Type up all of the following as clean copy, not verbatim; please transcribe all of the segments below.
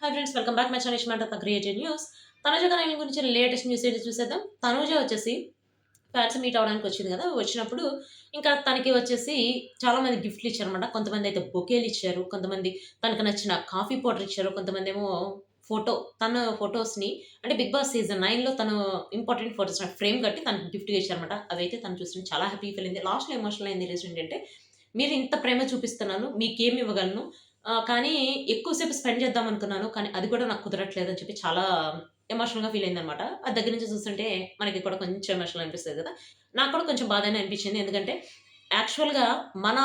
Hi friends, welcome back my channel ఇష్మాంట creative news. Tanuja గారి గురించి లేటెస్ట్ న్యూస్ ఏంటి చూసేద్దాం. తనుజ వచ్చేసి ఫ్యాన్స్ మీట్ అవ్వడానికి వచ్చింది కదా! వచ్చినప్పుడు ఇంకా తనకి వచ్చేసి చాలామంది గిఫ్ట్‌లు ఇచ్చారనమాట. కొంతమంది అయితే బొకేలు ఇచ్చారు. కొంతమంది తనకు నచ్చిన కాఫీ పౌడర్ ఇచ్చారు. కొంతమందేమో ఫోటో తన ఫోటోస్‌ని అంటే 'బిగ్ బాస్' సీజన్ 9లో తను ఇంపార్టెంట్ ఫోటోస్ ఫ్రేమ్ కట్టి తనకి గిఫ్ట్‌గా ఇచ్చారనమాట. అవైతే తను చూసి చాలా హ్యాపీ ఫీల్ అయింది. లాస్ట్‌లో ఎమోషనల్ అయింది. రీజన్ ఏంటంటే, "మీరు ఇంత ప్రేమ చూపిస్తున్నాను. మీకేమి ఇవ్వగలను? కానీ ఎక్కువ సేపు స్పెండ్ చేద్దాం అనుకున్నాను. కానీ అది కూడా నాకు కుదరట్లేదు" అని చెప్పి చాలా ఎమోషనల్‌గా ఫీల్ అయిందనమాట. అది దగ్గర నుంచి చూస్తుంటే మనకి కూడా కొంచెం ఎమోషనల్ అనిపిస్తది కదా! నాకు కూడా కొంచెం బాధనే అనిపించింది. ఎందుకంటే యాక్చువల్‌గా మన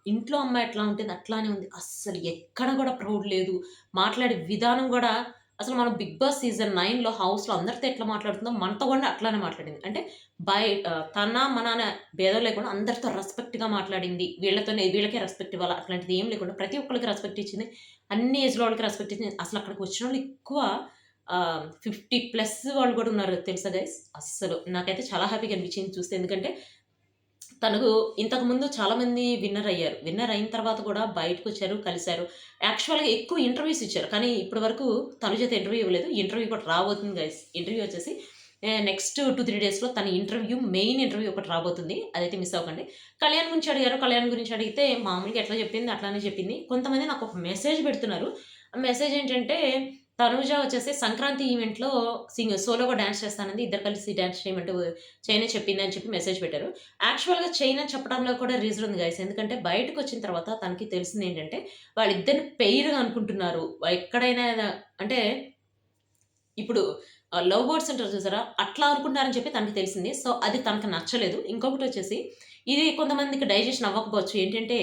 ఇంట్లో అమ్మాయి ఎట్లా ఉంటుంది అట్లానే ఉంది. అస్సలు ఎక్కడ కూడా ప్రౌడ్ లేదు. మాట్లాడే విధానం గూడా అసలు మనం 'బిగ్ బాస్' సీజన్ 9లో హౌస్‌లో అందరితో ఎట్లా మాట్లాడుతుందో మనతో కూడా అట్లానే మాట్లాడింది. అంటే తన, మన అనే భేదం లేకుండా అందరితో రెస్పెక్ట్‌గా మాట్లాడింది. వీళ్ళకే రెస్పెక్ట్ ఇవ్వాలా అట్లాంటిది ఏం లేకుండా ప్రతి ఒక్కళ్ళకి రెస్పెక్ట్ ఇచ్చింది. అన్ని ఏజ్‌లో వాళ్ళకి రెస్పెక్ట్ ఇచ్చింది. అసలు అక్కడికి వచ్చినోళ్ళు ఎక్కువ 50 ప్లస్ వాళ్ళు కూడా ఉన్నారు తెలుసా గైస్. అస్సలు నాకైతే చాలా హ్యాపీగా అనిపించింది చూస్తే. ఎందుకంటే తనకు ఇంతకుముందు చాలామంది విన్నర్ అయ్యారు. విన్నర్ అయిన తర్వాత కూడా బయటకొచ్చారు, కలిసారు. యాక్చువల్‌గా ఎక్కువ ఇంటర్వ్యూస్ ఇచ్చారు. కానీ ఇప్పటి వరకు తనుజైతే ఇంటర్వ్యూ ఇవ్వలేదు. ఇంటర్వ్యూ కూడా రాబోతుంది గైస్. ఇంటర్వ్యూ వచ్చేసి నెక్స్ట్ 2, 3 డేస్‌లో తన ఇంటర్వ్యూ మెయిన్ ఇంటర్వ్యూ ఒకటి రాబోతుంది. అదైతే మిస్ అవ్వకండి. కళ్యాణ్ గురించి అడిగారు. కళ్యాణ్ గురించి అడిగితే మామూలుగా ఎట్లా చెప్పింది అట్లానే చెప్పింది. కొంతమంది నాకు ఒక మెసేజ్ పెడుతున్నారు. ఆ మెసేజ్ ఏంటంటే, తనూజ వచ్చేసి సంక్రాంతి ఈవెంట్‌లో సోలోగా డాన్స్ చేస్తానంది. ఇద్దరు కలిసి డాన్స్ చేయమని చెప్పింది అని చెప్పి మెసేజ్ పెట్టారు. యాక్చువల్‌గా చేయనని చెప్పడంలో కూడా రీజన్ ఉంది గైస్. ఎందుకంటే బయటకొచ్చిన తర్వాత తనకి తెలిసిందేంటంటే, వాళ్ళిద్దరిని పెయిర్‌గా అనుకుంటున్నారు. ఎక్కడైనా అంటే ఇప్పుడు లవ్ బర్డ్స్ ఉంటారు చూసారా? అట్లా అనుకుంటున్నారని చెప్పి తనకి తెలిసింది. సో, అది తనకు నచ్చలేదు. ఇంకొకటొచ్చేసి ఇది కొంతమందికి డైజెషన్ అవ్వకపోవచ్చు. ఏంటంటే,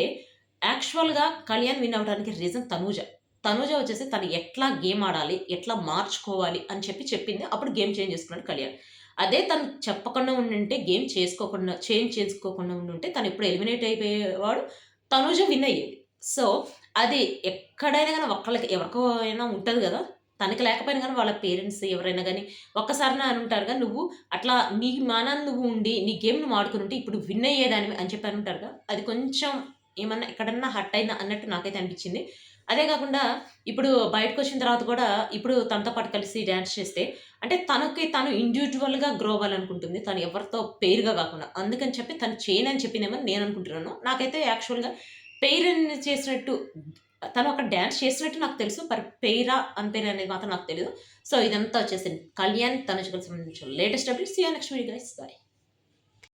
యాక్చువల్‌గా కళ్యాణ్ విన్ అవ్వడానికి రీజన్ తనూజ. తనూజ వచ్చేసి తను ఎట్లా గేమ్ ఆడాలి, ఎట్లా మార్చుకోవాలి అని చెప్పి చెప్పింది. అప్పుడు గేమ్ చేంజ్ చేసుకున్నాడు కళ్యాణ్. అదే తను చెప్పకుండా ఉండుంటే, చేంజ్ చేసుకోకుండా ఉండుంటే తను ఎప్పుడో ఎలిమినేట్ అయిపోయేవాడు. తనూజ విన్ అయ్యేది. సో, అది ఎక్కడైనా గాని ఎవరికో అయినా ఉంటది గదా! తనకి లేకపోయినా గానీ వాళ్ళ పేరెంట్స్ ఎవరైనా గానీ ఒక్కసారైనా అనుంటారుగా, "నువ్వు అట్లా నీ మానాన నువ్వు ఉండి, నీ గేమ్ నువ్వు ఆడుకొనుంటే ఇప్పుడు విన్ అయ్యేదానివి" అని చెప్పి అనుంటారుగా. అది కొంచెం ఏమన్నా ఎక్కడన్నా హర్ట్ అయిందా అన్నట్టు నాకైతే అనిపిచ్చింది. అదే గాకుండా ఇప్పుడు బయటకొచ్చిన తర్వాత కూడా ఇప్పుడు తనతో పాటు కలిసి డాన్స్ చేస్తే అంటే తనకి తను ఇండివిడ్యువల్‌గా గ్రో అవ్వాలనుకుంటుంది. తను ఎవరితో పెయిర్‌గా గాకుండా. అందుకని చెప్పి తను చేయనని చెప్పిందేమో అని నేననుకుంటున్నాను. నాకైతే యాక్చువల్‌గా పెయిరని చేసినట్టు తను అక్కడ డాన్స్ చేసినట్టు నాకు తెలుసు. పెయిరా, అన్‌పెయిరా అనేది మాత్రం నాకు తెలీదు. సో, ఇదంతా వచ్చేసింది. కళ్యాణ్, తనుజకి సంబంధించిన latest updates. See you next video guys. By.